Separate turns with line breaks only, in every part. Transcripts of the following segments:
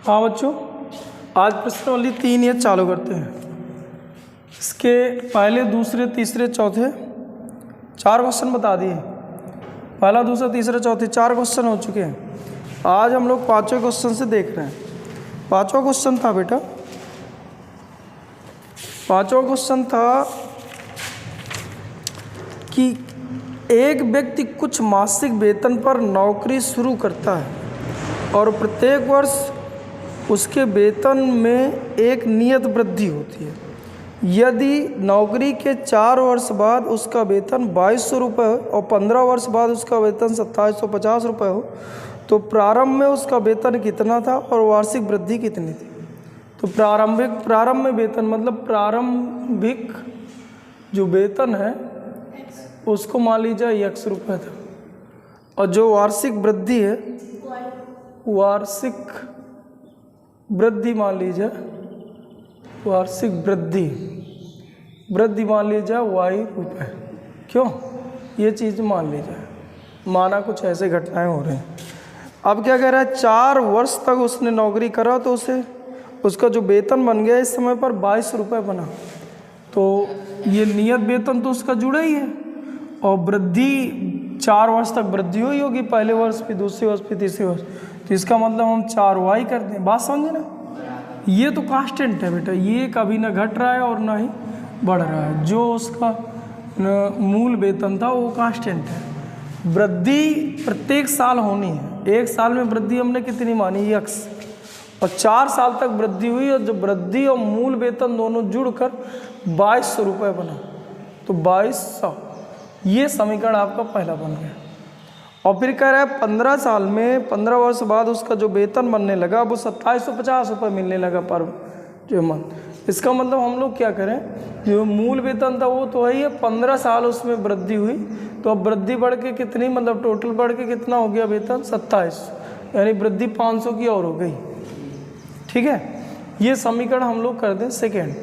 हाँ बच्चों, आज प्रश्नावली 3 ये चालू करते हैं। इसके पहले, दूसरे, तीसरे, चौथे 4 क्वेश्चन बता दिए। पहला, दूसरा, तीसरा, चौथे 4 क्वेश्चन हो चुके हैं। आज हम लोग 5वें क्वेश्चन से देख रहे हैं। 5वां क्वेश्चन था बेटा, 5वां क्वेश्चन था कि एक व्यक्ति कुछ मासिक वेतन पर नौकरी शुरू करता है और प्रत्येक वर्ष उसके वेतन में एक नियत वृद्धि होती है। यदि नौकरी के 4 वर्ष बाद उसका वेतन 2200 रुपये हो और 15 वर्ष बाद उसका वेतन 2750 रुपये हो, तो प्रारंभ में उसका वेतन कितना था और वार्षिक वृद्धि कितनी थी। तो प्रारंभ में वेतन मतलब प्रारंभिक जो वेतन है उसको मान लीजिए x रुपये था, और जो वार्षिक वृद्धि है, वार्षिक वृद्धि मान लीजिए, वार्षिक वृद्धि मान लीजिए y रुपये। क्यों, ये चीज़ मान लीजिए, माना कुछ ऐसे घटनाएं हो रही हैं। अब क्या कह रहा है, 4 वर्ष तक उसने नौकरी करा तो उसका जो वेतन बन गया इस समय पर 22 रुपये बना। तो ये नियत वेतन तो उसका जुड़ा ही है, और वृद्धि 4 वर्ष तक वृद्धि हुई होगी, पहले वर्ष फिर दूसरे वर्ष फिर तीसरे वर्ष। तो इसका मतलब हम 4y कर दें। बात समझे ना, ये तो कांस्टेंट है बेटा, ये कभी ना घट रहा है और ना ही बढ़ रहा है। जो उसका मूल वेतन था वो कांस्टेंट है। वृद्धि प्रत्येक साल होनी है। एक साल में वृद्धि हमने कितनी मानी, x, और 4 साल तक वृद्धि हुई, और जब वृद्धि और मूल वेतन दोनों जुड़कर 2200 रुपये बना, तो 2200, ये समीकरण आपका पहला बन गया। और फिर कह रहा है 15 साल में, 15 वर्ष बाद उसका जो वेतन बनने लगा वो 2750 रुपये मिलने लगा पर जो मंथ। इसका मतलब हम लोग क्या करें, जो मूल वेतन था वो तो है ही है, 15 साल उसमें वृद्धि हुई, तो अब वृद्धि बढ़ के कितनी, मतलब टोटल बढ़ के कितना हो गया वेतन, 27, यानी वृद्धि 500 की और हो गई। ठीक है, ये समीकरण हम लोग कर दें सेकेंड।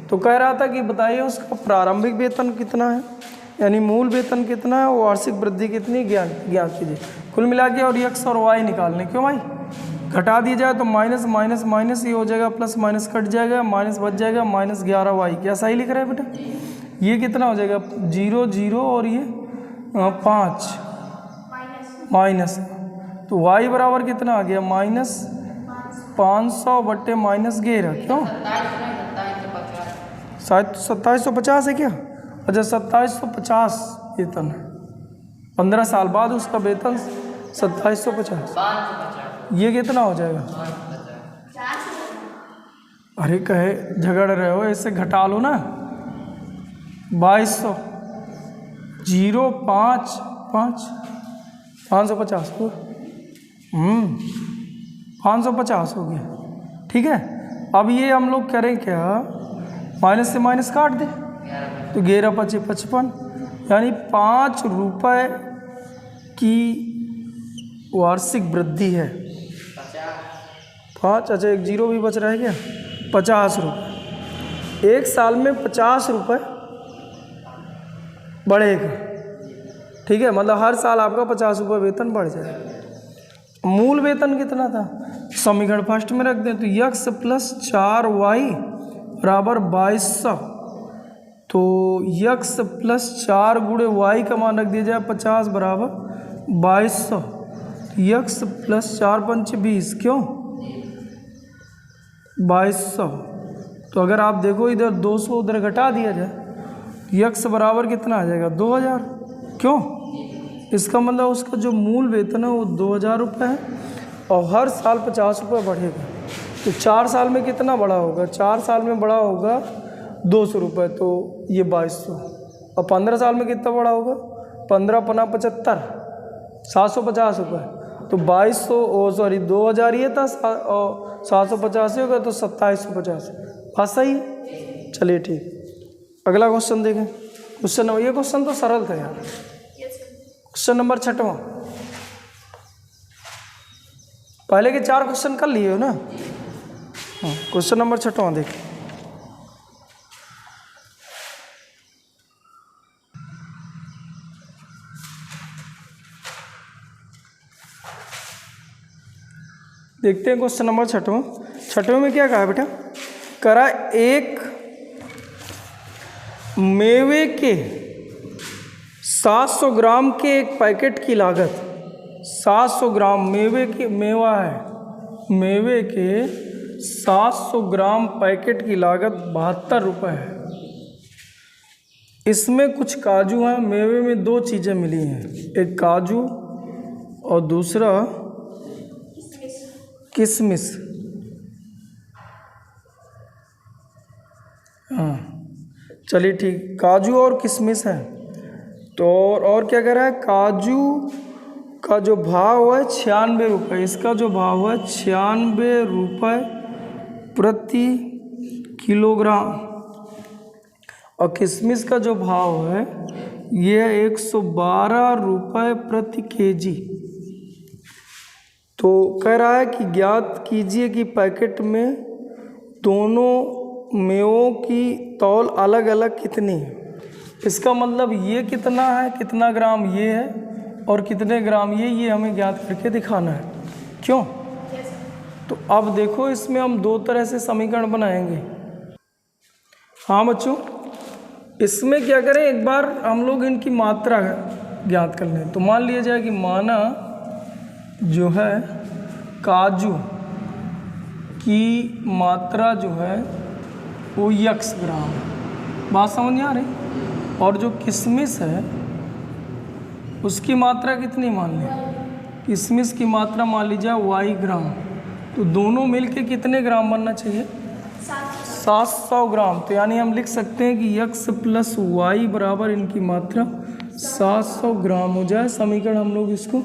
तो कह रहा था कि बताइए उसका प्रारंभिक वेतन कितना है, यानी मूल वेतन कितना है, और वार्षिक वृद्धि कितनी ज्ञात कीजिए। कुल मिला के और x और y निकालने। क्यों भाई, घटा दिया जाए तो माइनस माइनस माइनस ये हो जाएगा, प्लस माइनस कट जाएगा, माइनस बच जाएगा, -11y। क्या सही लिख रहा है बेटा, ये कितना हो जाएगा, 0 0 और ये 5 माइनस, तो y बराबर कितना आ गया, -500 बट्टे -11। क्यों, शायद 2750 है क्या, अच्छा 2750 वेतन है। 15 साल बाद उसका वेतन 2750, ये कितना हो जाएगा, अरे कहे झगड़ रहे हो, इससे घटा लो ना, 2200 0 5 5 550 को 550 हो गया। ठीक है, अब ये हम लोग करें क्या, माइनस से माइनस काट दे, तो 11 5 55, यानी 5 रुपये की वार्षिक वृद्धि है। 5, अच्छा एक 0 भी बच रहा है क्या, 50 रुपये। एक साल में 50 रुपये बढ़ेगा। ठीक है, मतलब हर साल आपका 50 रुपये वेतन बढ़ जाएगा। मूल वेतन कितना था, समीकरण फर्स्ट में रख दें, तो x + 4y बराबर 2200। तो x + 4 गुणे y का मान रख दिया जाए 50 बराबर 2200। x + 4 पंच 20, क्यों 2200। तो अगर आप देखो इधर 200 उधर घटा दिया जाए, x बराबर कितना आ जाएगा, 2000। क्यों, इसका मतलब उसका जो मूल वेतन है वो 2000 रुपये है, और हर साल 50 रुपये बढ़ेगा। तो 4 साल में कितना बड़ा होगा, 4 साल में बड़ा होगा 200 रुपये, तो ये 2200। और 15 साल में कितना बड़ा होगा, 15 × 75 750 रुपये। तो 2000 ये था, और 750 होगा तो 2750। बात सही है, चलिए ठीक। अगला क्वेश्चन देखें। क्वेश्चन नंबर, ये क्वेश्चन तो सरल था यार। क्वेश्चन नंबर 6वां, पहले के 4 क्वेश्चन कर लिए हो ना। हाँ, क्वेश्चन नंबर 6वां देखें। देखते हैं क्वेश्चन नंबर छठवें में क्या कहा है बेटा, करा एक मेवे के 700 ग्राम के एक पैकेट की लागत, 700 ग्राम मेवा है, मेवे के 700 ग्राम पैकेट की लागत 72 रुपये है। इसमें कुछ काजू हैं, मेवे में दो चीज़ें मिली हैं, एक काजू और दूसरा किशमिश। हाँ चलिए ठीक, काजू और किशमिश है। तो और क्या कह रहा है, काजू का जो भाव है 96 रुपये, इसका जो भाव है 96 रुपये प्रति किलोग्राम, और किशमिश का जो भाव है ये 112 रुपये प्रति केजी। तो कह रहा है कि ज्ञात कीजिए कि पैकेट में दोनों मेवों की तौल अलग अलग कितनी है। इसका मतलब ये कितना है, कितना ग्राम ये है और कितने ग्राम ये हमें ज्ञात करके दिखाना है। क्यों? तो अब देखो इसमें हम दो तरह से समीकरण बनाएंगे। हाँ बच्चों, इसमें क्या करें, एक बार हम लोग इनकी मात्रा ज्ञात कर लें। तो मान लिया जाए कि माना जो है काजू की मात्रा जो है वो x ग्राम है, बात समझ में आ रही, और जो किशमिश है उसकी मात्रा कितनी मान लें, किशमिश की मात्रा मान लीजिए y ग्राम। तो दोनों मिलके कितने ग्राम बनना चाहिए, 700 ग्राम। तो यानी हम लिख सकते हैं कि x प्लस y बराबर इनकी मात्रा 700 ग्राम हो जाए। समीकरण हम लोग इसको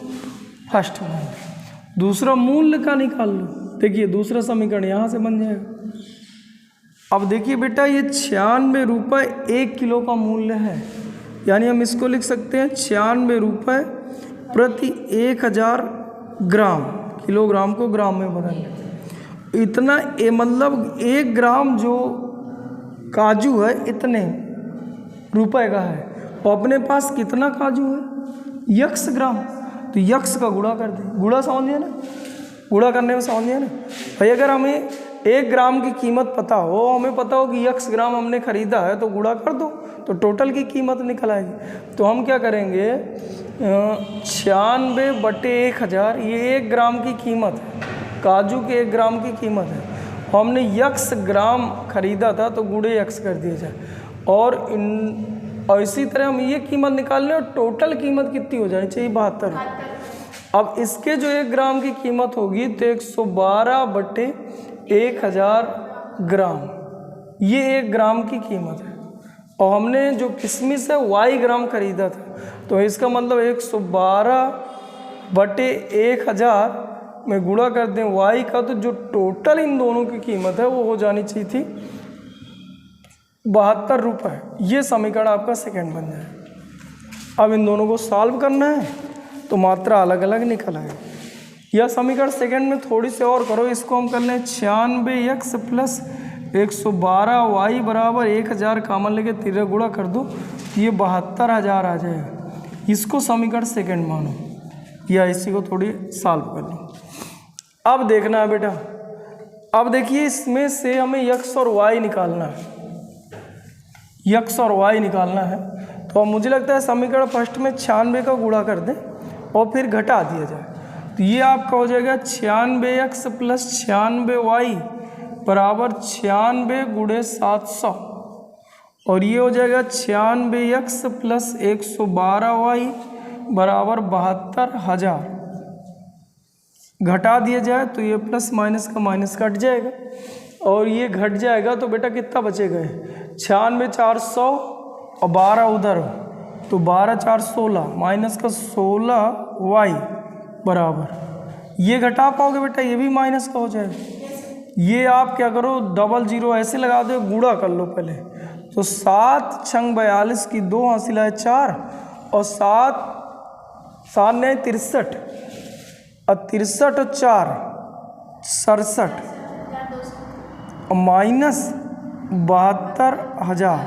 फर्स्ट बनाएंगे। दूसरा मूल्य का निकाल लो, देखिए दूसरा समीकरण यहाँ से बन जाएगा। अब देखिए बेटा, ये 96 रुपये 1 किलो का मूल्य है, यानी हम इसको लिख सकते हैं 96 रुपये प्रति 1000 ग्राम। किलोग्राम को ग्राम में बदल इतना मतलब 1 ग्राम जो काजू है इतने रुपए का है, और अपने पास कितना काजू है, x ग्राम। तो x का गुणा कर दें, गुणा समझिए ना, गुणा करने में समझिए ना भाई। अगर हमें 1 ग्राम की कीमत पता हो, हमें पता हो कि x ग्राम हमने ख़रीदा है, तो गुणा कर दो तो टोटल की कीमत निकल आएगी। तो हम क्या करेंगे, 96/1000, ये 1 ग्राम की कीमत है, काजू के 1 ग्राम की कीमत है, हमने x ग्राम खरीदा था तो गुणे x कर दिया जाए। और इसी तरह हम ये कीमत निकाल लें और टोटल कीमत कितनी हो जानी चाहिए, 72। अब इसके जो 1 ग्राम की कीमत होगी तो 112/1000 ग्राम, ये 1 ग्राम की कीमत है। और हमने जो किशमिश है y ग्राम खरीदा था, तो इसका मतलब 112/1000 में गुणा कर दें y का, तो जो टोटल इन दोनों की कीमत है वो हो जानी चाहिए थी 72 रुपये। ये समीकरण आपका सेकंड बन जाए। अब इन दोनों को सॉल्व करना है तो मात्रा अलग अलग निकल आए। यह समीकरण सेकंड में थोड़ी सी और करो, इसको हम कर लें 96x प्लस 112y बराबर 1000 कामन लेके 13 गुणा कर दो, ये 72000 आ जाएगा। इसको समीकरण सेकंड मानो, या इसी को थोड़ी सॉल्व कर लो। अब देखना है बेटा, अब देखिए इसमें से हमें x और y निकालना है, x और y निकालना है। तो अब मुझे लगता है समीकरण फर्स्ट में 96 का गुणा कर दें और फिर घटा दिया जाए, तो ये आपका हो जाएगा 96x प्लस 96y बराबर 96 गुणे 700, और ये हो जाएगा 96x प्लस 112y बराबर 72000। घटा दिया जाए तो ये प्लस माइनस का माइनस कट जाएगा, और ये घट जाएगा तो बेटा कितना बचेगा, 96 400 और 12 उधर, तो 12 4 16 माइनस का 16y बराबर, ये घटा पाओगे बेटा, ये भी माइनस का हो जाएगा। ये आप क्या करो, 00 ऐसे लगा दो, गुणा कर लो पहले। तो 7 छंग 42 की 2 हासिल है 4, और 7 ने 63, और 63 और 4 67, और माइनस 72000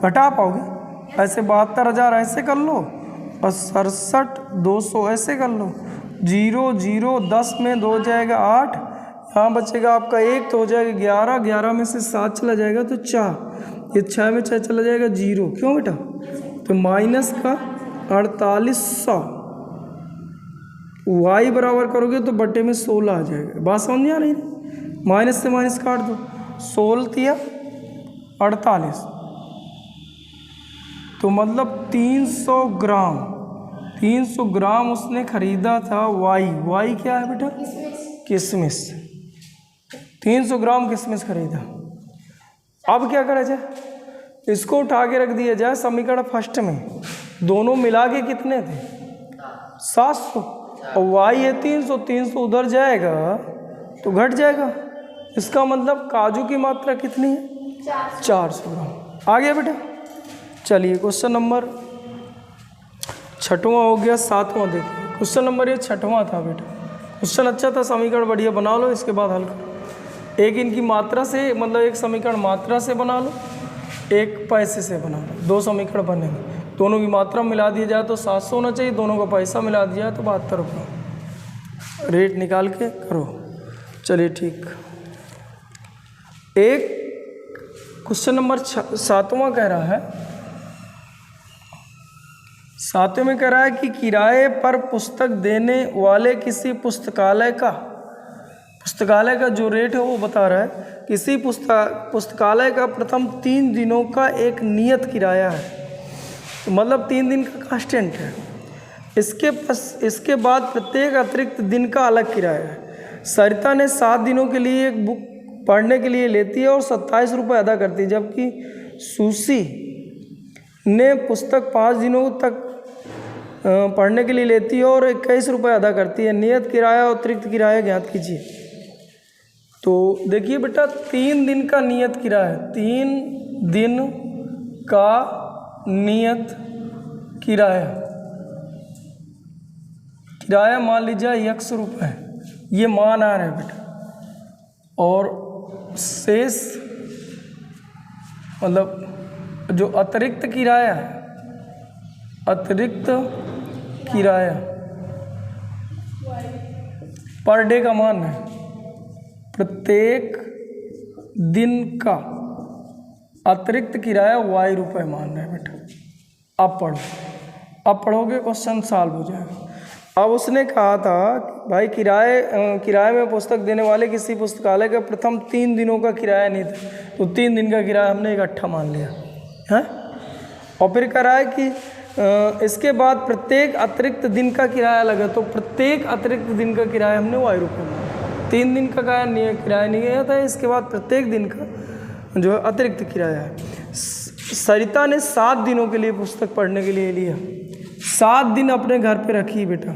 घटा पाओगे, ऐसे 72000 ऐसे कर लो, और 67 200 ऐसे कर लो। 0 0 10 में 2 जाएगा 8, हाँ बचेगा आपका 1 तो हो जाएगा 11, 11 में से 7 चला जाएगा तो 4, ये 6 में 6 चला जाएगा 0, क्यों बेटा? तो माइनस का 4800, y बराबर करोगे तो बटे में 16 आ जाएगा। बात समझ नहीं आ रही? माइनस से माइनस काट दो, 16 या 48, तो मतलब 300 ग्राम, 300 ग्राम उसने खरीदा था। y क्या है बेटा? किशमिश। 300 ग्राम किशमिश खरीदा। अब क्या करा जाए? इसको उठा के रख दिया जाए समीकरण फर्स्ट में, दोनों मिला के कितने थे? 700, और y है 300, 300 उधर जाएगा तो घट जाएगा। इसका मतलब काजू की मात्रा कितनी है? 400 ग्राम। आ गया बेटा? चलिए क्वेश्चन नंबर 6वां हो गया, 7वां देखिए। क्वेश्चन नंबर ये 6वां था बेटा। क्वेश्चन अच्छा था, समीकरण बढ़िया बना लो, इसके बाद हल करो। एक इनकी मात्रा से, मतलब एक समीकरण मात्रा से बना लो, एक पैसे से बना लो, 2 समीकरण बनेंगे। दोनों की मात्रा मिला दिया जाए तो 700 होना चाहिए, दोनों का पैसा मिला दिया जाए तो 72 रुपये। रेट निकाल के करो। चलिए ठीक। एक क्वेश्चन नंबर 7वां कह रहा है, 7वें में कह रहा है कि किराए पर पुस्तक देने वाले किसी पुस्तकालय का जो रेट है वो बता रहा है। किसी पुस्तकालय का प्रथम 3 दिनों का एक नियत किराया है, तो मतलब 3 दिन का कांस्टेंट है। इसके बाद प्रत्येक अतिरिक्त दिन का अलग किराया है। सरिता ने 7 दिनों के लिए एक बुक पढ़ने के लिए लेती है और 27 रुपये अदा करती है, जबकि सुशी ने पुस्तक 5 दिनों तक पढ़ने के लिए लेती है और 21 रुपये अदा करती है। नियत किराया और अतिरिक्त किराया ज्ञात कीजिए। तो देखिए बेटा, 3 दिन का नियत किराया है, 3 दिन का नियत किराया मान लीजिए 100 रुपये, ये मान आ रहा है बेटा। और शेष मतलब जो अतिरिक्त किराया है, अतिरिक्त किराया पर डे का मान है, प्रत्येक दिन का अतिरिक्त किराया y रुपये मान रहा है बेटा। अब पढ़ोगे क्वेश्चन सॉल्व हो जाएगा। अब उसने कहा था कि भाई किराए में पुस्तक देने वाले किसी पुस्तकालय का प्रथम 3 दिनों का किराया नहीं था, तो 3 दिन का किराया हमने इकट्ठा मान लिया है। और फिर कह रहा है कि इसके बाद प्रत्येक अतिरिक्त दिन का किराया लगा, तो प्रत्येक अतिरिक्त दिन का किराया हमने y रुपये माना। 3 दिन का किराया नहीं गया था, इसके बाद प्रत्येक दिन का जो है अतिरिक्त किराया है। सरिता ने 7 दिनों के लिए पुस्तक पढ़ने के लिए लिया, 7 दिन अपने घर पे रखी बेटा।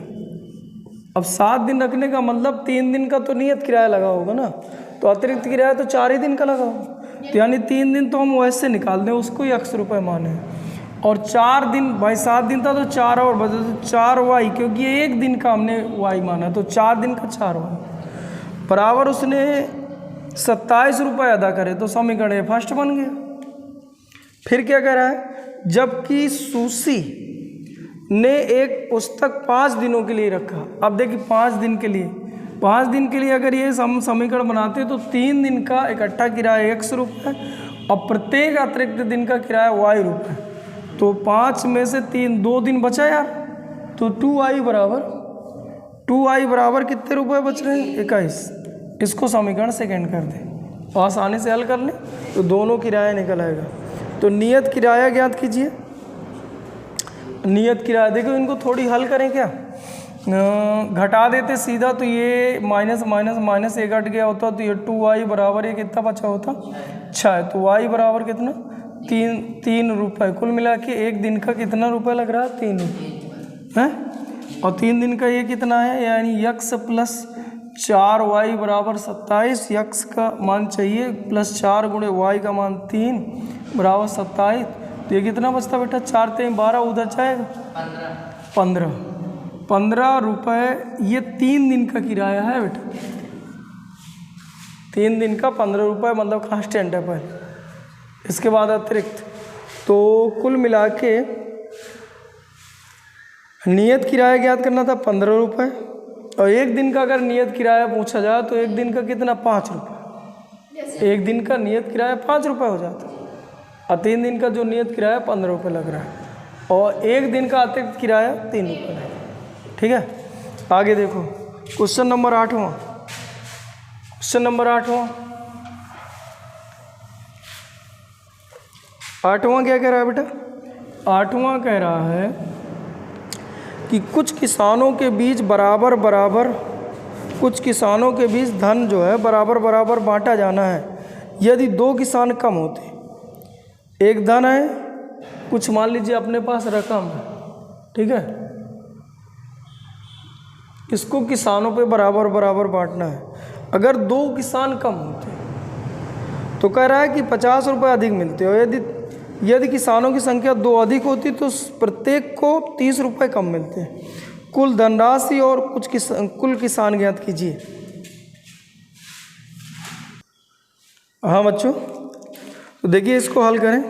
अब 7 दिन रखने का मतलब 3 दिन का तो नियत किराया लगा होगा ना, तो अतिरिक्त किराया तो 4 ही दिन का लगा होगा, तो यानी 3 दिन तो हम वैसे निकाल दें, उसको ही 100 रुपये माने। और 4 दिन, भाई 7 दिन था तो 4 और बचे तो 4y, क्योंकि ये 1 दिन का हमने y माना, तो 4 दिन का 4y बराबर उसने 27 रुपये अदा करे, तो समीकरण फर्स्ट बन गया। फिर क्या कह रहा है, जबकि सुशी ने एक पुस्तक 5 दिनों के लिए रखा। अब देखिए 5 दिन के लिए अगर ये समीकरण बनाते तो 3 दिन का इकट्ठा किराया 100 रुपये और प्रत्येक अतिरिक्त दिन का किराया y रुपये, तो 5 में से 2 दिन बचा यार, तो 2i बराबर कितने रुपए बच रहे हैं? 21। इसको समीकरण सेकंड कर दें, आसानी से हल कर लें तो दोनों किराया निकल आएगा। तो नियत किराया ज्ञात कीजिए। नियत किराया देखो, इनको थोड़ी हल करें क्या, घटा देते सीधा, तो ये माइनस माइनस माइनस एक हट गया होता, तो ये 2i बराबर ये कितना बचा होता? 6 है। तो y बराबर कितना? 3 रुपये। कुल मिला के 1 दिन का कितना रुपये लग रहा है? 3 रुपये है। और 3 दिन का ये कितना है, यानी x प्लस 4y बराबर 27। x का मान चाहिए प्लस 4 गुणे y का मान 3 बराबर 27। तो ये कितना बचता बेटा? 4 3 12, उधर जाएगा 15 रुपये। ये 3 दिन का किराया है बेटा, 3 दिन का 15 रुपये, मतलब कांस्टेंट है पहले, इसके बाद अतिरिक्त। तो कुल मिला के नियत किराया ज्ञात करना था 15 रुपये, और एक दिन का अगर नियत किराया पूछा जाए तो एक दिन का कितना, 5 रुपये। एक दिन का नियत किराया 5 रुपये हो जाता है, और 3 दिन का जो नियत किराया 15 रुपये लग रहा है, और एक दिन का अतिरिक्त किराया 3 रुपये लग रहा है। ठीक है, आगे देखो क्वेश्चन नंबर 8वां। क्वेश्चन नंबर 8वां क्या कह रहा है बेटा? 8वां कह रहा है कि कुछ किसानों के बीच बराबर बराबर, कुछ किसानों के बीच धन जो है बराबर बराबर बांटा जाना है यदि 2 किसान कम होते। एक धन है, कुछ मान लीजिए अपने पास रकम है, ठीक है, इसको किसानों पे बराबर बराबर बांटना है। अगर 2 किसान कम होते तो कह रहा है कि 50 रुपये अधिक मिलते, और यदि किसानों की संख्या 2 अधिक होती तो प्रत्येक को 30 रुपये कम मिलते। कुल धनराशि और कुल किसान ज्ञात कीजिए। हाँ बच्चों, तो देखिए इसको हल करें।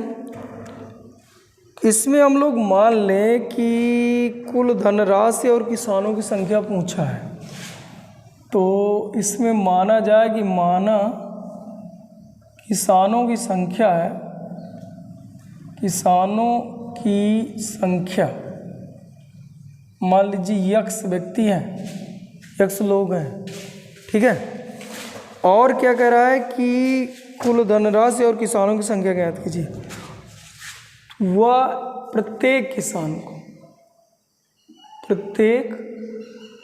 इसमें हम लोग मान लें कि कुल धनराशि और किसानों की संख्या पूछा है, तो इसमें माना जाए कि माना किसानों की संख्या है, किसानों की संख्या मान लीजिए यक्स व्यक्ति हैं, यक्स लोग हैं, ठीक है। और क्या कह रहा है कि कुल धनराशि और किसानों की संख्या ज्ञात कीजिए। वह प्रत्येक किसान को, प्रत्येक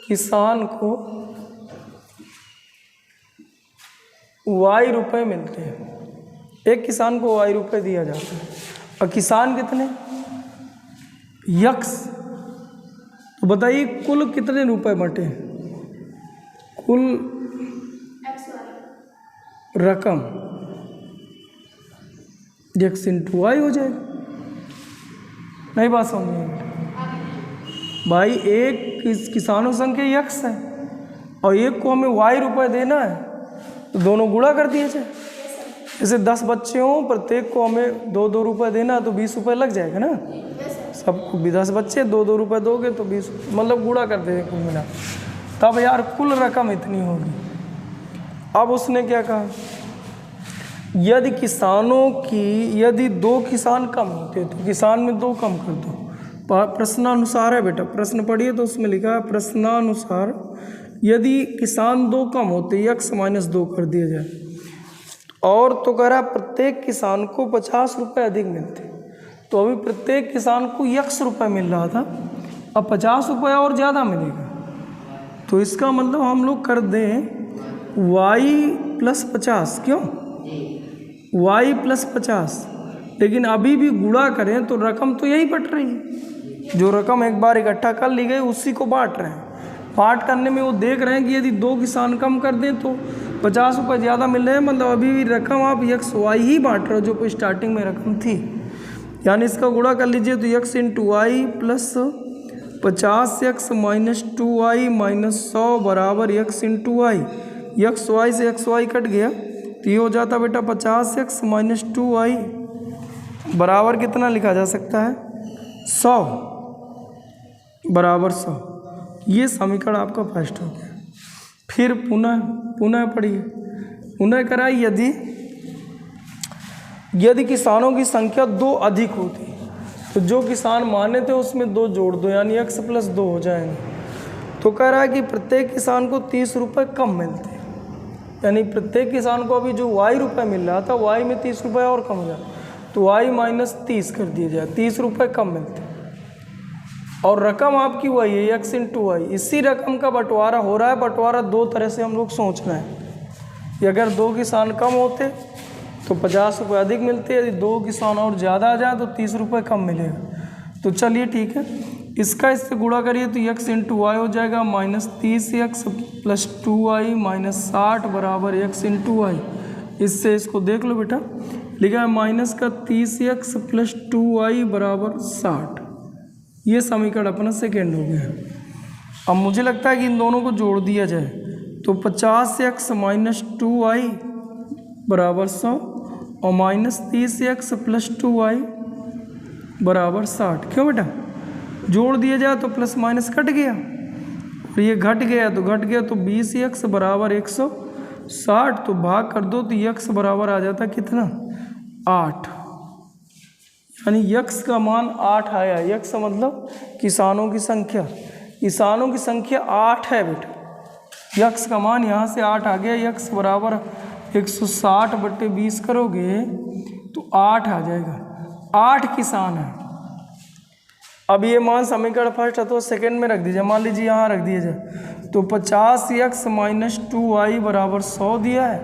किसान को Y रुपये मिलते हैं। एक किसान को Y रुपये दिया जाता है, और किसान कितने, यक्स। तो बताइए कुल कितने रुपए बटे, कुल रकम यक्स इंटू वाई हो जाएगा। नहीं बात समझ भाई, एक किसानों संख्या यक्स है और एक को हमें Y रुपये देना है, तो दोनों गुणा कर दिए जाए। जैसे 10 बच्चे हों, प्रत्येक को हमें 2-2 रुपये देना है, तो 20 रुपये लग जाएगा ना। सबको भी 10 बच्चे 2-2 रुपये दोगे तो 20, मतलब गुणा कर देंगे कुल मिला, तब यार कुल रकम इतनी होगी। अब उसने क्या कहा, यदि किसानों की, यदि 2 किसान कम होते तो किसान में 2 कम कर दो। प्रश्नानुसार है बेटा, प्रश्न पढ़िए तो उसमें लिखा है प्रश्नानुसार यदि किसान 2 कम होते यक्स -2 कर दिया जाए। और तो कह रहा है प्रत्येक किसान को 50 रुपये अधिक मिलते। तो अभी प्रत्येक किसान को यक्स रुपये मिल रहा था, अब 50 रुपये और ज़्यादा मिलेगा। तो इसका मतलब हम लोग कर दें y + 50, क्यों y + 50, लेकिन अभी भी गुणा करें तो रकम तो यही बट रही है। जो रकम एक बार इकट्ठा कर ली गई उसी को बांट रहे हैं। बांट करने में वो देख रहे हैं कि यदि 2 किसान कम कर दें तो 50 रुपये ज़्यादा मिल रहे हैं, मतलब अभी भी रकम आप यक्स वाई ही बांट रहे हो जो स्टार्टिंग में रकम थी। यानी इसका गुणा कर लीजिए तो x into Y plus 50x - 2y - 100 बराबर x into y. X y से एक्स वाई कट गया तो ये हो जाता बेटा 50x - 2y बराबर कितना लिखा जा सकता है, 100 बराबर 100। ये समीकरण आपका फर्स्ट हो गया। फिर पुनः पढ़िए, पुनः कराई यदि किसानों की संख्या 2 अधिक होती तो जो किसान माने थे उसमें 2 जोड़ दो, यानी x + 2 हो जाएंगे। तो कह रहा है कि प्रत्येक किसान को 30 रुपये कम मिलते, यानी प्रत्येक किसान को अभी जो Y रुपये मिल रहा था Y में 30 रुपये और कम हो जाए, तो Y - 30 कर दिया जाए, 30 रुपये कम मिलते। और रकम आपकी वही है यक्स इंटू वाई। इसी रकम का बंटवारा हो रहा है। बंटवारा 2 तरह से हम लोग सोच रहे हैं कि अगर 2 किसान कम होते तो 50 रुपये अधिक मिलते, यदि 2 किसान और ज़्यादा आ जाए तो 30 रुपये कम मिलेगा। तो चलिए ठीक है, इसका इससे गुणा करिए तो यक्स इंटू वाई हो जाएगा -30x + 2y - 60 बराबर यक्स इंटू वाई। इससे इसको देख लो बेटा, लिखा है -30x + 2y बराबर 60। ये समीकरण अपना सेकेंड हो गया। अब मुझे लगता है कि इन दोनों को जोड़ दिया जाए तो 50x - 2y बराबर 100 और -30x + 2y बराबर 60। क्यों बेटा, जोड़ दिया जाए तो प्लस माइनस कट गया, और ये घट गया तो 20x बराबर 160, तो भाग कर दो तो x बराबर आ जाता कितना 8, यानी x का मान 8 आया। x मतलब किसानों की संख्या, किसानों की संख्या 8 है बेटा। x का मान यहाँ से 8 आ गया, x बराबर 160/20 करोगे तो 8 आ जाएगा। 8 किसान है। अब ये मान समीकरण फर्स्ट है तो सेकंड में रख दीजिए, मान लीजिए यहाँ रख दिया जाए तो 50x - 2y बराबर 100 दिया है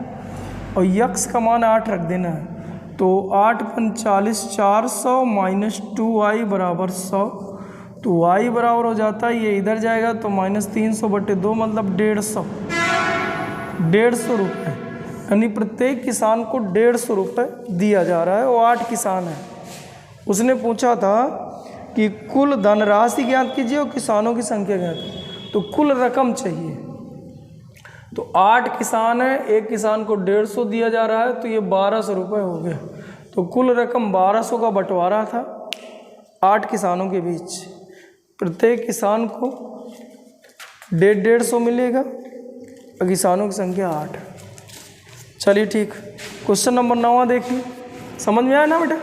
और x का मान 8 रख देना है, तो 8 × 45 400 - 2y बराबर 100, तो y बराबर हो जाता है, ये इधर जाएगा तो -300/2 मतलब 150 रुपये, यानी प्रत्येक किसान को 150 रुपये दिया जा रहा है। वो 8 किसान है। उसने पूछा था कि कुल धनराशि ज्ञात कीजिए और किसानों की संख्या ज्ञात, तो कुल रकम चाहिए। तो 8 किसान है, एक किसान को 150 दिया जा रहा है, तो ये 1200 रुपये हो गया। तो कुल रकम 1200 का बंटवारा था 8 किसानों के बीच। प्रत्येक किसान को 150 मिलेगा और किसानों की संख्या 8। चलिए ठीक, क्वेश्चन नंबर 9 देखिए, समझ में आया ना बेटा?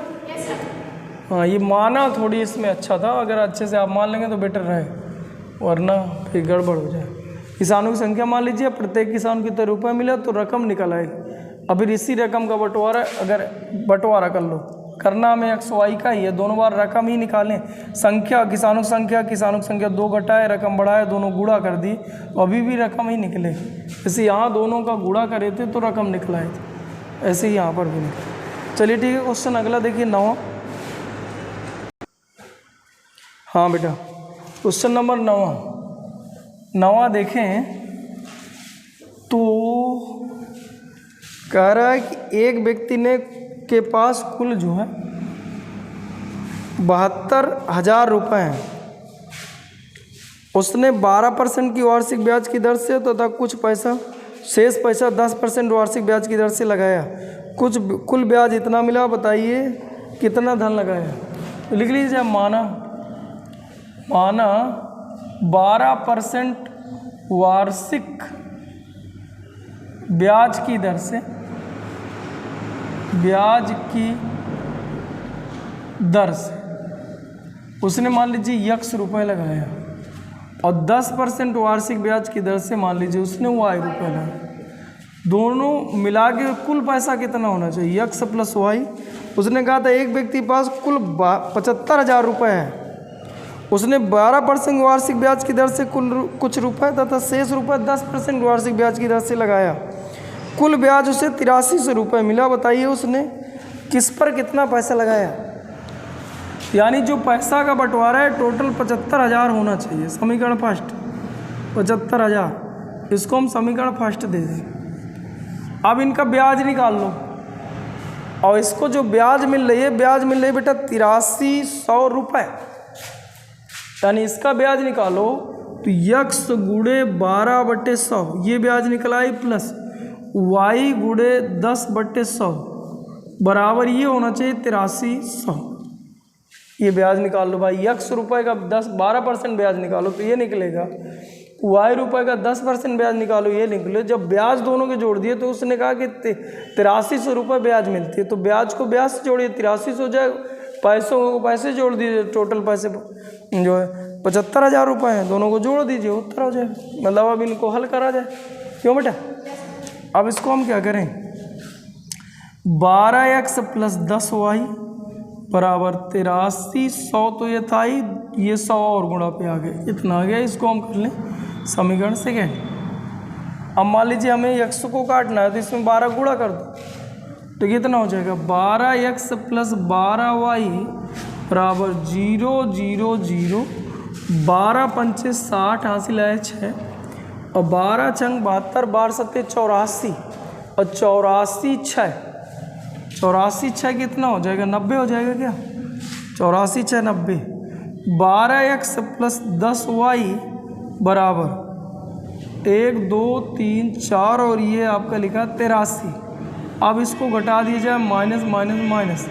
हाँ, ये माना थोड़ी इसमें अच्छा था, अगर अच्छे से आप मान लेंगे तो बेटर रहे, वरना फिर गड़बड़ हो जाए। किसानों की संख्या मान लीजिए, प्रत्येक किसान को कितने रुपये मिला तो रकम निकल आएगी। अब इसी रकम का बंटवारा, अगर बंटवारा कर लो, करना हमें XY का ही है, दोनों बार रकम ही निकालें। संख्या किसानों की संख्या 2 घटाए, रकम बढ़ाए, दोनों गुणा कर दी तो अभी भी रकम ही निकले। जैसे यहाँ दोनों का गुणा करे थे तो रकम निकलाए थे, ऐसे ही यहाँ पर भी निकले। चलिए ठीक है, क्वेश्चन अगला देखिए 9। हाँ बेटा, क्वेश्चन नंबर 9 देखें तो कह रहा है कि एक व्यक्ति ने के पास कुल जो है 72,000 रुपये हैं। उसने 12% की वार्षिक ब्याज की दर से तथा कुछ पैसा शेष पैसा 10% वार्षिक ब्याज की दर से लगाया। कुल ब्याज इतना मिला, बताइए कितना धन लगाया। तो लिख लीजिए, माना 12% वार्षिक ब्याज की दर से, उसने मान लीजिए x रुपये लगाया और 10% वार्षिक ब्याज की दर से मान लीजिए उसने y रुपये लगाया। दोनों मिला के कुल पैसा कितना होना चाहिए, x + y। उसने कहा था एक व्यक्ति के पास कुल 75,000 रुपये है। उसने 12% वार्षिक ब्याज की दर से कुछ रुपए तथा शेष रुपए 10% वार्षिक ब्याज की दर से लगाया। कुल ब्याज उसे 8300 रुपये मिला। बताइए उसने किस पर कितना पैसा लगाया। यानी जो पैसा का बंटवारा है टोटल 75,000 होना चाहिए। समीकरण फर्स्ट 75,000, इसको हम समीकरण फर्स्ट दे दें। अब इनका ब्याज निकाल लो और इसको जो ब्याज मिल रही है बेटा 8300 रुपये। यानी इसका ब्याज निकालो तो x गुणे 12/100 ये ब्याज निकल आई, प्लस y गुणे 10/100 बराबर ये होना चाहिए 8300। ये ब्याज निकाल लो भाई, x रुपये का 12% ब्याज निकालो तो ये निकलेगा, y रुपये का 10% ब्याज निकालो ये निकले। जब ब्याज दोनों के जोड़ दिए तो उसने कहा कि 8300 रुपये ब्याज मिलती है, तो ब्याज को ब्याज से जोड़िए 8300 हो जाएगा, पैसों को पैसे जोड़ दीजिए, टोटल पैसे जो है 75,000 रुपये हैं, दोनों को जोड़ दीजिए, उत्तर हो जाएगा। मतलब अब इनको हल करा जाए, क्यों बेटा। अब इसको हम क्या करें, 12x + 10y बराबर 8300, तो ये था ही, ये 100 और गुणा पे आ गए, इतना आ गया। इसको हम कर लें समीकरण सेकेंड। अब मान लीजिए हमें x को काटना है तो इसमें 12 गुणा कर दो तो कितना हो जाएगा, 12x + 12y बराबर 0 0 0, 12 पंचे 60 हासिल है 6 और 12 छंग 72, 12 सत्ते 84 और 84 6 कितना हो जाएगा, 90 हो जाएगा क्या। 84 6 90। 12x + 10y बराबर 1 2 3 4 और ये आपका लिखा 83। अब इसको घटा दिया जाए, माइनस माइनस माइनस,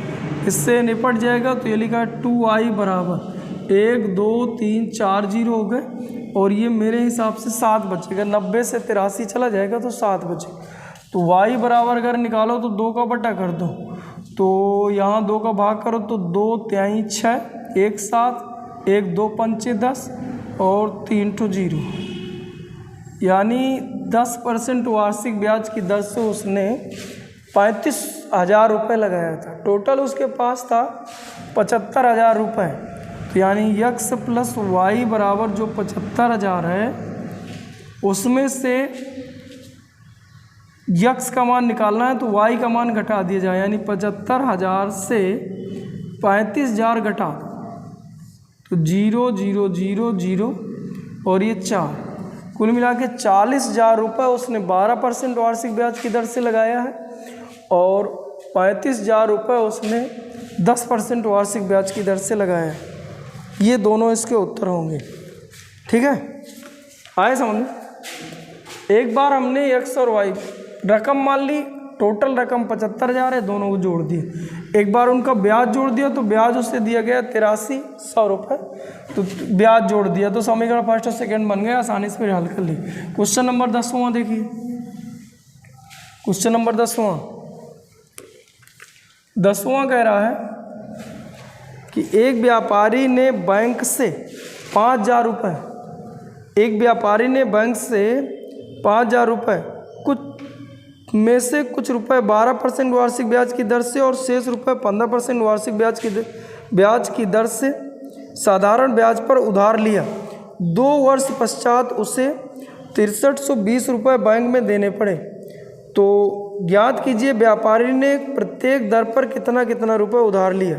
इससे निपट जाएगा तो ये लिखा 2i बराबर 1 2 3 4 0 हो गए और ये मेरे हिसाब से 7 बचेगा। 90 से 83 चला जाएगा तो 7 बचे। तो y बराबर अगर निकालो तो 2 का बटा कर दो, तो यहाँ 2 का भाग करो तो 2 तिहाई 6, 1 7, 1 2 पंचे 10 और 3 टू 0, यानी 10% वार्षिक ब्याज की दर से उसने 35,000 रुपये लगाया था। टोटल उसके पास था 75,000 रुपये। तो यानी x प्लस वाई बराबर जो 75,000 है उसमें से x का मान निकालना है तो y का मान घटा दिया जाए, यानी 75,000 से 35,000 घटा तो 0 0 0 0 और ये 4, कुल मिला के 40,000 रुपये उसने 12% वार्षिक ब्याज की दर से लगाया है और 35,000 रुपये उसने 10% वार्षिक ब्याज की दर से लगाया है। ये दोनों इसके उत्तर होंगे। ठीक है, आए समझ में? एक बार हमने x और y रकम मान ली, टोटल रकम 75,000 है, दोनों को जोड़ दिए। एक बार उनका ब्याज जोड़ दिया तो ब्याज उससे दिया गया 83,100 रुपये, तो ब्याज जोड़ दिया तो समीकरण फर्स्ट और सेकंड बन गया। आसानी से फिर हल कर ली। क्वेश्चन नंबर 10वां देखिए। क्वेश्चन नंबर 10वां कह रहा है कि एक व्यापारी ने बैंक से 5,000 रुपये, एक व्यापारी ने बैंक से 5,000 रुपये कुछ में से कुछ रुपए 12% वार्षिक ब्याज की दर से और शेष रुपए 15% वार्षिक ब्याज की दर से साधारण ब्याज पर उधार लिया। 2 वर्ष पश्चात उसे 6320 रुपये बैंक में देने पड़े। तो ज्ञात कीजिए व्यापारी ने प्रत्येक दर पर कितना कितना रुपये उधार लिया।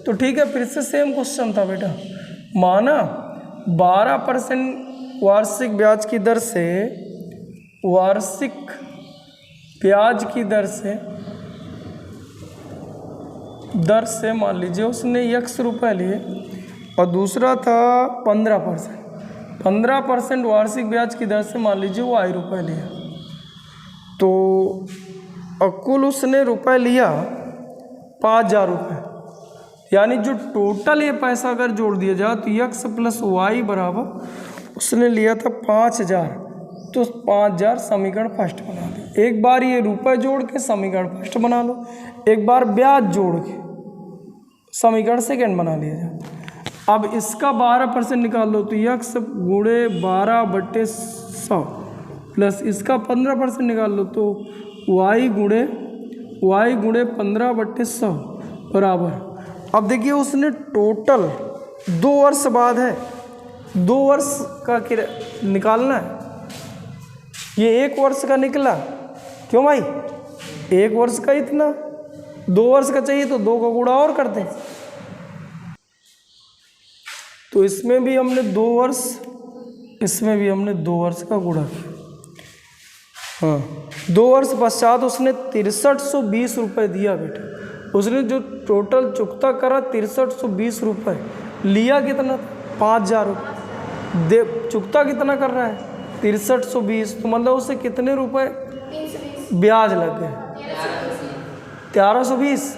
तो ठीक है, फिर से सेम क्वेश्चन था बेटा। माना 12% वार्षिक ब्याज की दर से, वार्षिक ब्याज की दर से मान लीजिए उसने x रुपये लिए और दूसरा था 15% वार्षिक ब्याज की दर से मान लीजिए y रुपये लिया। तो कुल उसने रुपये लिया 5,000 रुपये, यानी जो टोटल ये पैसा अगर जोड़ दिया जाए तो x प्लस वाई बराबर उसने लिया था 5,000। तो 5,000 समीकरण फर्स्ट बना दो। एक बार ये रुपए जोड़ के समीकरण फर्स्ट बना लो, एक बार ब्याज जोड़ के समीकरण सेकंड बना लिया जाए। अब इसका 12% निकाल लो तो x गुणे 12/100 प्लस इसका 15% निकाल लो तो y गुणे 15/100 बराबर। अब देखिए उसने टोटल 2 वर्ष बाद है, 2 वर्ष का निकालना है। ये 1 वर्ष का निकला, क्यों भाई? 1 वर्ष का इतना, 2 वर्ष का चाहिए तो 2 का गुणा और कर दें। तो इसमें भी हमने 2 वर्ष, इसमें भी हमने 2 वर्ष का गुणा किया। हाँ, 2 वर्ष पश्चात उसने 6320 रुपये दिया बेटा। उसने जो टोटल चुकता करा 6320 रुपये, लिया कितना? 5,000 रुपये। दे चुकता कितना कर रहा है? 6320। तो मतलब उससे कितने रुपए ब्याज लग गए? 1320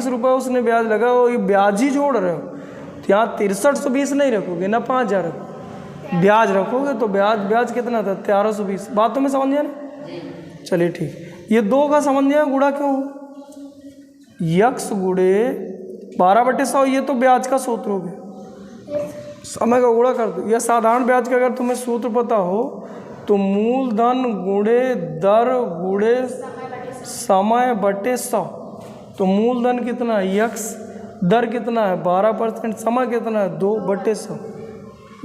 रुपये उसने ब्याज लगा। और ये ब्याज ही जोड़ रहे हो तो यहाँ 6320 नहीं रखोगे ना, 5,000 रखोगे, ब्याज रखोगे तो ब्याज कितना था? 1320। बात तो में समझ गया ना? चलिए ठीक। ये 2 का समझ गया गुणा क्यों? x गुणे 12/100, ये तो ब्याज का सूत्र हो गया, समय का गुणा कर दो। या साधारण ब्याज का अगर तुम्हें सूत्र पता हो तो मूलधन गुणे दर गुणे समय बटे 100। तो मूलधन कितना है? x, दर कितना है? 12%, समय कितना है? 2/100,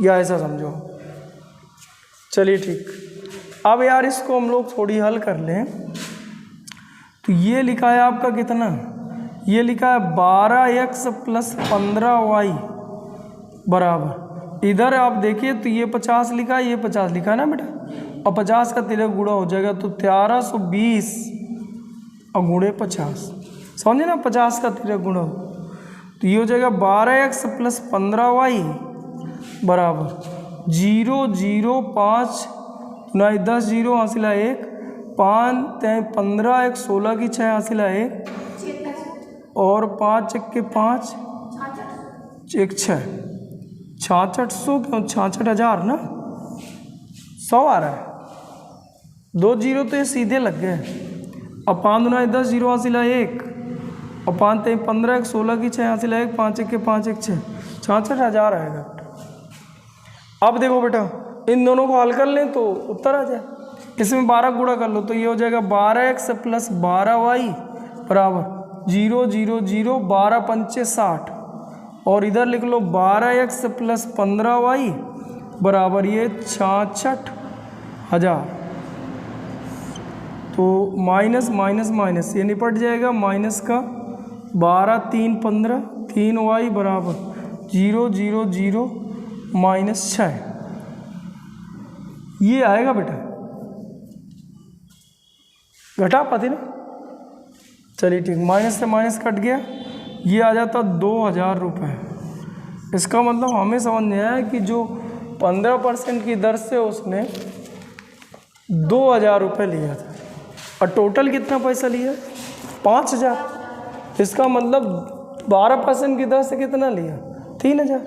या ऐसा समझो। चलिए ठीक। अब यार इसको हम लोग थोड़ी हल कर लें। तो ये लिखा है आपका कितना? ये लिखा है 12x प्लस 15y बराबर। इधर आप देखिए तो ये 50 लिखा है, ये 50 लिखा है ना बेटा, और 50 का तिलक गुणा हो जाएगा तो 1320 और गुणे 50, समझे ना? 50 का तिलक गुणा हो तो ये हो जाएगा 12x प्लस 15y बराबर 0 0 5 9 10 0 हासिला 1 5 3 15 1 16 की 6 हासिला 1 और 5 1 के 5 1 6 6600 क्यों 66,000 ना, 100 आ रहा है, 2 जीरो तो ये सीधे लग गए। अब 5 दूना 10, जीरो हासिल है 1, और 5 3 15, 16 की 6 हासिल है 1, 5 1 के 5 1 6, 66,000 आएगा। अब देखो बेटा इन दोनों को हल कर लें तो उत्तर आ जाए। इसमें 12 गुणा कर लो तो ये हो जाएगा 12x प्लस 12y बराबर 0 0 0, 12 पंचे 60, और इधर लिख लो 12x प्लस 15y बराबर ये 66,000। तो माइनस माइनस माइनस ये निपट जाएगा, माइनस का 12 3 15, 3y बराबर 0 0 0 माइनस 6, ये आएगा बेटा। घटा पाते ना, चलिए ठीक, माइनस से माइनस कट गया, ये आ जाता 2,000 रुपये। इसका मतलब हमें समझ में आया कि जो 15% की दर से उसने 2,000 रुपये लिया था, और टोटल कितना पैसा लिया 5,000। इसका मतलब 12% की दर से कितना लिया 3,000।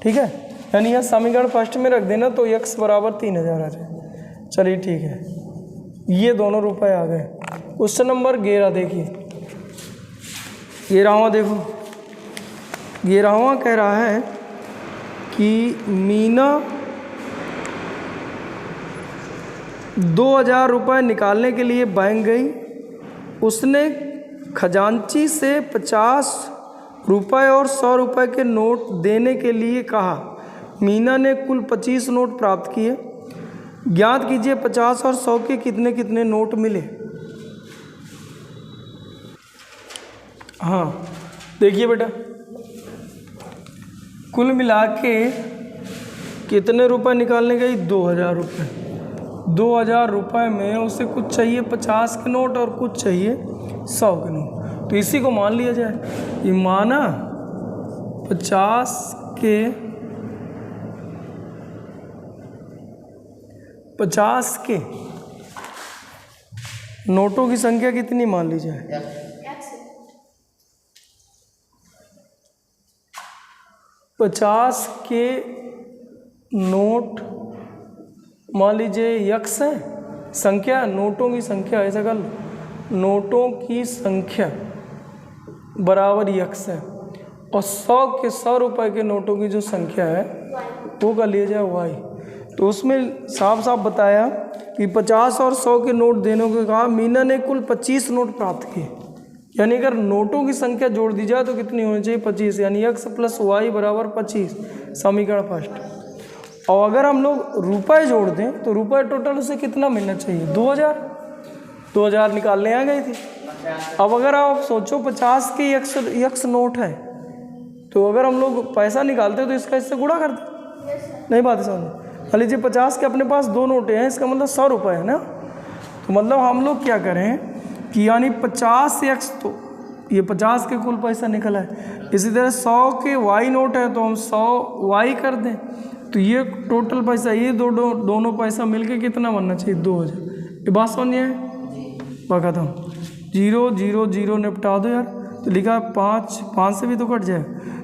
ठीक है, यानी यह समीकरण फर्स्ट में रख देना तो x बराबर 3,000 आ जाए। चलिए ठीक है, ये दोनों रुपए आ गए। क्वेश्चन नंबर 11 देखिए, 11वां देखो, 11वां कह रहा है कि मीना 2,000 रुपये निकालने के लिए बैंक गई। उसने खजांची से 50 रुपये और 100 रुपये के नोट देने के लिए कहा। मीना ने कुल 25 नोट प्राप्त किए। ज्ञात कीजिए 50 और 100 के कितने कितने नोट मिले। हाँ देखिए बेटा, कुल मिला के कितने रुपए निकालने गई 2,000 रुपये। 2,000 रुपये में उसे कुछ चाहिए 50 के नोट और कुछ चाहिए 100 के नोट। तो इसी को मान लिया जाए, ये माना 50 के नोटों की संख्या कितनी मान ली जाए, 50 के नोट मान लीजिए यक्स है, संख्या नोटों की संख्या, ऐसा कर लो, नोटों की संख्या बराबर यक्स है, और 100 के 100 रुपये के नोटों की जो संख्या है वो कर लिया जाए वाई। तो उसमें साफ साफ बताया कि 50 और 100 के नोट देने को कहा। मीना ने कुल 25 नोट प्राप्त किए, यानी अगर नोटों की संख्या जोड़ दी जाए तो कितनी होनी चाहिए 25, यानी x प्लस वाई बराबर 25, समीकरण फर्स्ट। और अगर हम लोग रुपए जोड़ दें तो रुपए टोटल उसे कितना मिलना चाहिए 2,000 निकालने आ गई थी। अब अगर आप सोचो 50 के यक्स नोट है, तो अगर हम लोग पैसा निकालते हैं तो इसका इससे गुणा करते नहीं, बात है समझ। मान लीजिए 50 के अपने पास 2 नोटें हैं, इसका मतलब 100 रुपये है ना। तो मतलब हम लोग क्या करें कि यानी 50x, तो ये 50 के कुल पैसा निकला है। इसी तरह 100 के y नोट है तो हम 100y कर दें, तो ये टोटल पैसा, ये दोनों पैसा मिलके कितना बनना चाहिए 2,000। ये बात समझिए, बात हम 0 0 0 निपटा दो यार। तो लिखा 5 से भी तो कट जाए,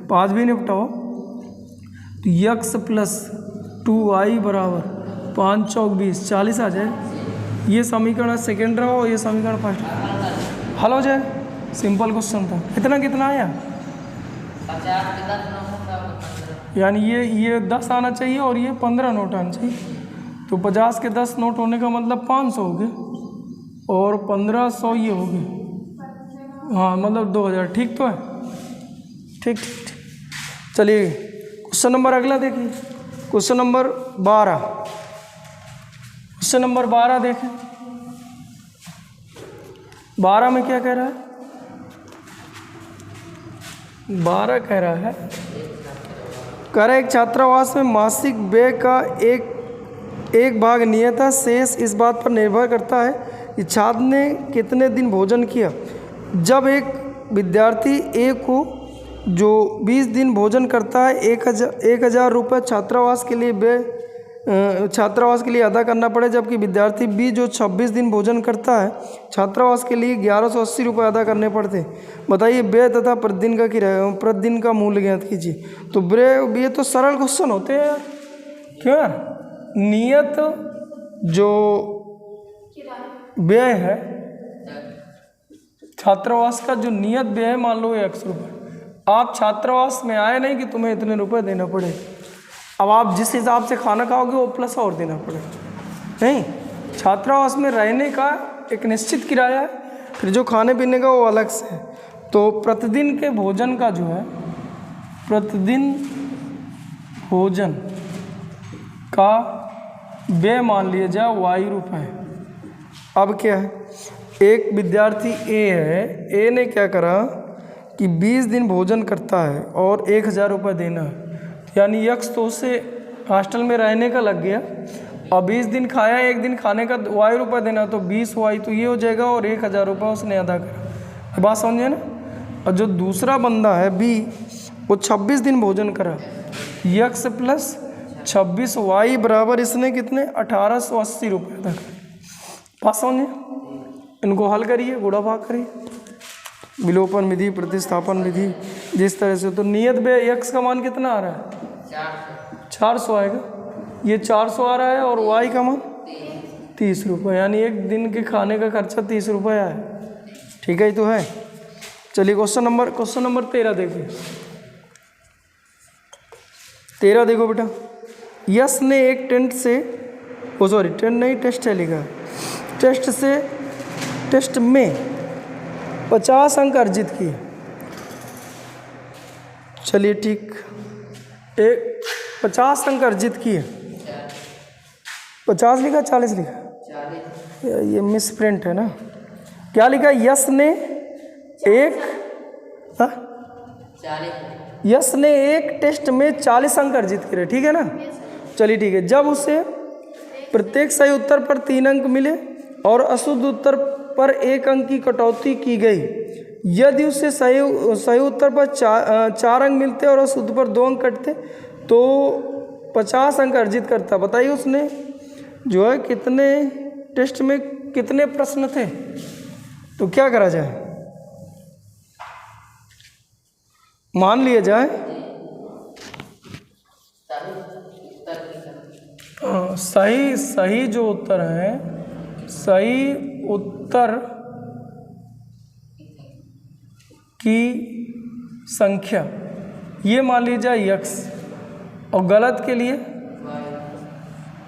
5 भी निपटाओ, तो x प्लस 2y बराबर 5 चौक 20, 40 आ जाए। ये समीकरण सेकेंड रहा हो, ये समीकरण फर्स्ट, हल हो जाए। सिंपल क्वेश्चन था। इतना कितना आया 50, यानी ये 10 आना चाहिए और ये 15 नोट आना चाहिए। तो 50 के 10 नोट होने का मतलब 500 हो गए, और 1500 ये हो गए, हाँ मतलब 2,000। ठीक तो है, ठीक ठीक ठीक। चलिए क्वेश्चन नंबर अगला देखिए, क्वेश्चन नंबर 12। क्वेश्चन नंबर 12 देखें, 12 में क्या कह रहा है, 12 कह रहा है एक छात्रावास में मासिक व्यय का एक भाग नियत है। शेष इस बात पर निर्भर करता है कि छात्र ने कितने दिन भोजन किया। जब एक विद्यार्थी ए को जो 20 दिन भोजन करता है 1,000 रुपये छात्रावास के लिए व्यय छात्रावास के लिए अदा करना पड़े, जबकि विद्यार्थी बी जो 26 दिन भोजन करता है छात्रावास के लिए 1180 रुपये अदा करने पड़ते। बताइए व्यय तथा प्रतिदिन का किराया, प्रतिदिन का मूल्य ज्ञात कीजिए। तो ये तो सरल क्वेश्चन होते हैं यार, क्यों यार। नियत जो व्यय है छात्रावास का, जो नियत व्यय है मान लो 100 रुपये। आप छात्रावास में आए नहीं कि तुम्हें इतने रुपए देना पड़े। अब आप जिस हिसाब से खाना खाओगे वो प्लस और देना पड़ेगा, नहीं। छात्रावास में रहने का एक निश्चित किराया है, फिर जो खाने पीने का वो अलग से है। तो प्रतिदिन के भोजन का जो है, प्रतिदिन भोजन का व्यय मान लिया जाए y रुपये। अब क्या है, एक विद्यार्थी ए है, ए ने क्या करा कि 20 दिन भोजन करता है और 1000 रुपये देना है, यानी यक्स तो उसे हॉस्टल में रहने का लग गया और 20 दिन खाया, एक दिन खाने का y रुपये देना, तो 20y तो ये हो जाएगा और 1000 रुपये उसने अदा करा। बात समझे ना। और जो दूसरा बंदा है बी, वो 26 दिन भोजन करा, यक्स प्लस 26y बराबर इसने कितने 1880 रुपये अदा करा। बात समझे। इनको हल करिए, गुणा भाग करिए, विलोपन विधि, प्रतिस्थापन विधि, जिस तरह से। तो नियत व्यय यक्स का मान कितना आ रहा है 400 आएगा, ये 400 आ रहा है, और वाई का मान 30 रुपये, यानी एक दिन के खाने का खर्चा 30 रुपये आया। ठीक है, ये तो है। चलिए क्वेश्चन नंबर 13 देखिए। 13 देखो बेटा। यश ने एक टेंट टेस्ट है लिखा, टेस्ट में 50 अंक अर्जित किए। चलिए ठीक, 50 अंक अर्जित किए। 50 लिखा 40 लिखा, ये मिस प्रिंट है ना। क्या लिखा, यश ने एक टेस्ट में 40 अंक अर्जित करे, ठीक है ना। चलिए ठीक है। जब उसे प्रत्येक सही उत्तर पर 3 अंक मिले और अशुद्ध उत्तर पर 1 अंक की कटौती की गई, यदि उसे सही उत्तर पर 4 अंक मिलते और अशुद्ध पर 2 अंक कटते तो 50 अंक अर्जित करता। बताइए उसने जो है कितने टेस्ट में कितने प्रश्न थे। तो क्या करा जाए, मान लिया जाए सही जो उत्तर है, सही उत्तर की संख्या ये मान ली जाए यक्स, और गलत के लिए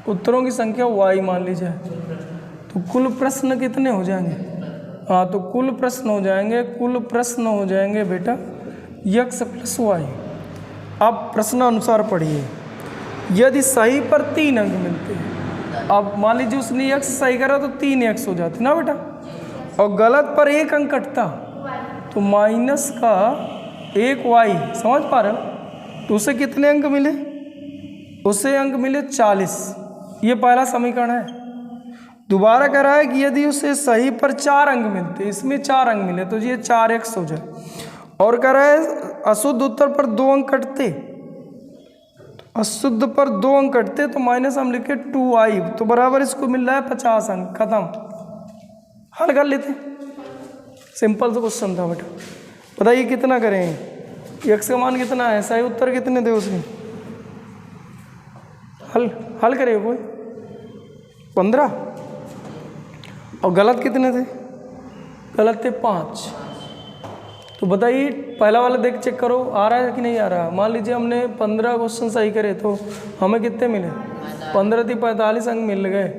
उत्तरों की संख्या वाई मान ली जाए। तो कुल प्रश्न कितने हो जाएंगे, हाँ तो कुल प्रश्न हो जाएंगे बेटा यक्स प्लस वाई। अब प्रश्न अनुसार पढ़िए। यदि सही पर 3 अंक मिलते हैं, अब मान लीजिए उसने यक्स सही करा तो 3 यक्स हो जाते ना बेटा, और गलत पर 1 अंक कटता तो माइनस का 1 वाई, समझ पा रहे हो। तो उसे कितने अंक मिले, उसे अंक मिले 40। ये पहला समीकरण है। दोबारा कह रहा है कि यदि उसे सही पर 4 अंक मिलते, इसमें 4 अंक मिले तो ये 4x हो जाए, और कह रहा है अशुद्ध उत्तर पर 2 अंक कटते, अशुद्ध पर 2 अंक कटते तो माइनस हम लिखे 2i, तो बराबर इसको मिल रहा है 50 अंक। खत्म, हल कर लेते। सिंपल सा क्वेश्चन था बेटा। बताइए कितना करें, x का मान कितना है, सही उत्तर कितने थे उसके, हल करें कोई 15, और गलत कितने थे, गलत थे 5। तो बताइए पहला वाला देख चेक करो आ रहा है कि नहीं आ रहा। मान लीजिए हमने 15 क्वेश्चन सही करे तो हमें कितने मिले, 15 थी 45 अंक मिल गए,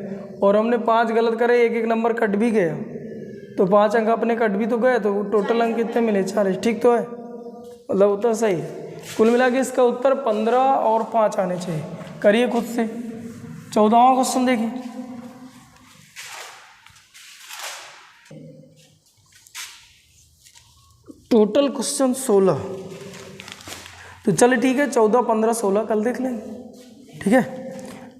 और हमने 5 गलत करे, एक नंबर कट भी गया, तो 5 अंक अपने कट भी तो गए, तो टोटल अंक कितने मिले 40। ठीक तो है, मतलब उत्तर सही है। कुल मिला के इसका उत्तर 15 और 5 आने चाहिए। करिए खुद से। 14वां क्वेश्चन देखिए। Total question 16। तो चलिए ठीक है, 14, 15, 16 कल देख लेंगे। ठीक है,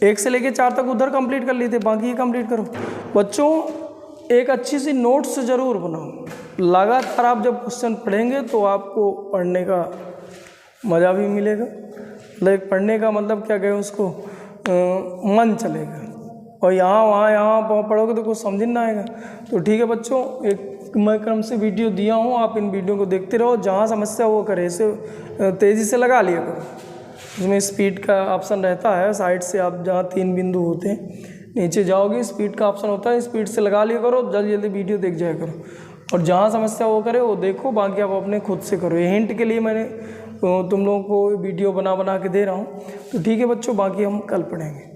1 से लेके 4 तक उधर कंप्लीट कर लिए थे, बाकी ये कंप्लीट करो। बच्चों एक अच्छी सी नोट्स ज़रूर बनाओ। लगातार आप जब क्वेश्चन पढ़ेंगे तो आपको पढ़ने का मज़ा भी मिलेगा। लाइक पढ़ने का मतलब क्या कहें उसको, मन चलेगा। और यहाँ पढ़ोगे तो कुछ समझ नहीं आएगा। तो ठीक है बच्चों, एक मैं क्रम से वीडियो दिया हूँ, आप इन वीडियो को देखते रहो। जहाँ समस्या वो करे इसे तेज़ी से लगा लिया करो। इसमें स्पीड का ऑप्शन रहता है साइड से, आप जहाँ 3 बिंदु होते हैं नीचे जाओगे स्पीड का ऑप्शन होता है, स्पीड से लगा लिया करो, जल्दी जल्दी वीडियो देख जाया करो। और जहाँ समस्या वो करे वो देखो, बाकी आप अपने खुद से करो। ये हिंट के लिए मैंने तुम लोगों को वीडियो बना के दे रहा हूँ। तो ठीक है बच्चों, बाकी हम कल पढ़ेंगे।